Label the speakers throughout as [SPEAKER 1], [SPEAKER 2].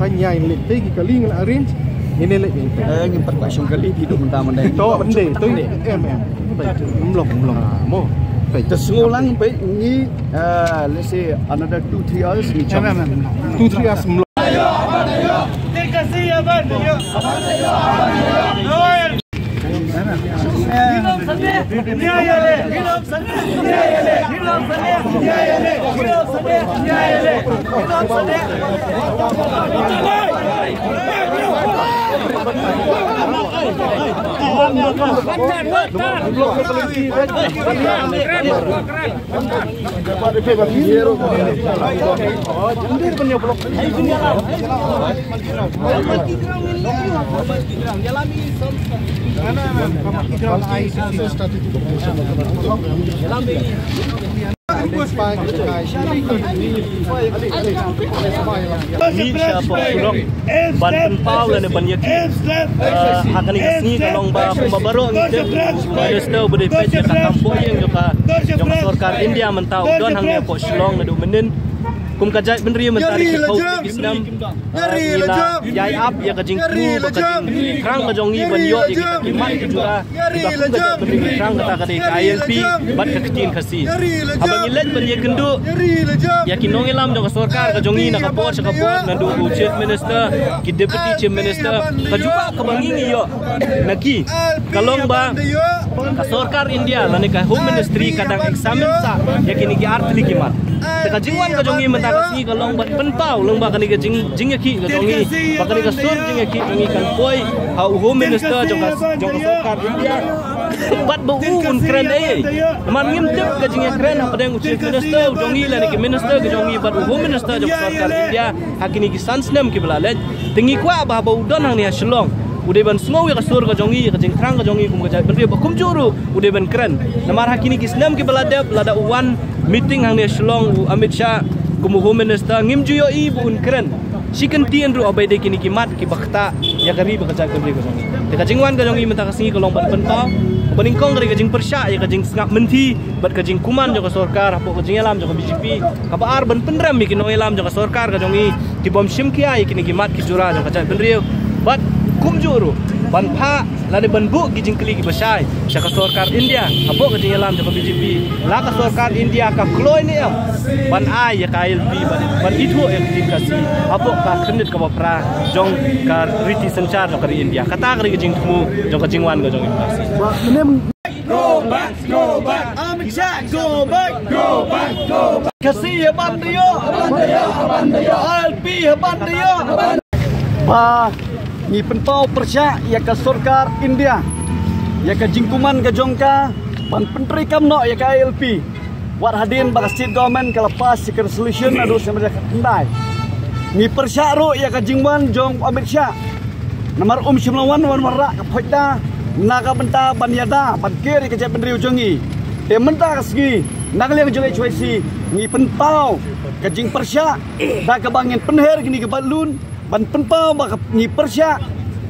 [SPEAKER 1] Sanya ini lagi kali nggak arrange ini lagi
[SPEAKER 2] yang perkuasyon kali hidup mentah-mentah
[SPEAKER 1] itu belum mau
[SPEAKER 2] terus ngulang baik ini let's say another 2-3 hours ni
[SPEAKER 1] 2-3 hours belum
[SPEAKER 3] dikasih abang yo
[SPEAKER 4] ban pau le ban yaki hakani kasni kalong ba pembaro ngite minister budi peche ka kampo yang joka sarkar India mentau don hang ne po Shillong na du menin kum kajai benri mentari ki pau Islam yai ap ya kajing kru ba kajing krang ka jongi ban yo ki mai ki jura ba kum kajai benri krang kata kadi ILP bat ka kecin kasi abang ilet ban ye kendu ya ki nong ilam jong sarkar ka jongi na ka pot na du chief minister ki deputy chief minister ka juba ka bangi yo naki kalong ba ka sarkar India lani ka home ministry kadang examen sa ya kini ki artli ki mat ka jingwan ka jongi mentari kasni kalong bat penpau long ba kani ka jing ki ka jongi ba kani ka sur jing ki jongi kan poi ha home minister jong sarkar India bat bu un kren ai man ngim tip ka jing kren apa deng chief minister jongi la ni ki minister ka jongi bat home minister jong sarkar India hakini ki sansnem ki belalen tingi kwa ba ba udon hang ni Shillong udah ban semua ya kasur ka jongi ka jing krang ka jongi kum ka jai benri ba kum juru udah ban kren namar hakini ki snem ki belada one meeting hang ni Shillong Amit Shah kum home minister ngim juyo i bu un kren sikan tien ru abai de kini ki mat ki bakta ya kari ba ka jai benri ka jongi te ka jingwan ka jongi menta kasni ka long ban penpau Peningkong dari kajing persya ya kajing sengap menti bat kajing kuman joko sarkar hapo kajing elam joko BJP kabar ban penram bikin elam joko sarkar kajongi ti bom shimkia ya kini kimat ki jura joko kajai benriu bat kum juru ban pha lani ban bu kajing kli ki basai syaka sarkar India hapo kajing elam joko BJP la ka sarkar India ka kloi ni am ban ai ya ka ILP ban itu ya kajing kasi hapo ka khnit ka bapra jong ka riti sanchar joko dari India kata kari kajing tumu joko kajing wan ka jong kasi
[SPEAKER 3] Go back, Amit Shah, go back. Kasih haban dia, ILP haban dia.
[SPEAKER 2] ba ni penpau persya ya ka sarkar India ya ka jingkuman ka jongka ban pentri kamno ya ka ILP wat hadin ba state government ka lepas si resolution adu sama kendai ni persya ro ya ka jingwan jong Amit Shah nomor Shimlawan wan warra ka phojda naga benta banyada ban kiri ka jai benri ujongi te menta kasgi nagliang jongi choisi ni penpau ka jing persya da ka bangin penher gini ka balun ban penpau ba ni persya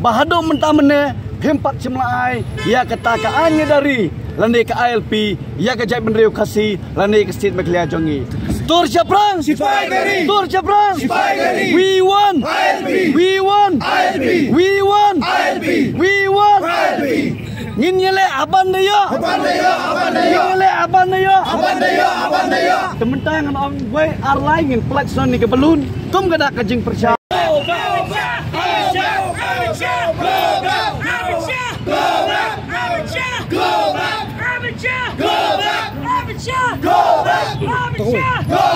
[SPEAKER 2] bahado menta mene hempat cemlai ya kata ka anya dari lande ka ILP ya ka jai benri kasi lande ka state maklia jongi tur siaprang
[SPEAKER 3] Sipai gari
[SPEAKER 2] we won ILP Nginyele aban dia. Tementang an on way are lying in plexon ni ke balloon. Kum kada kajing persya. Go back.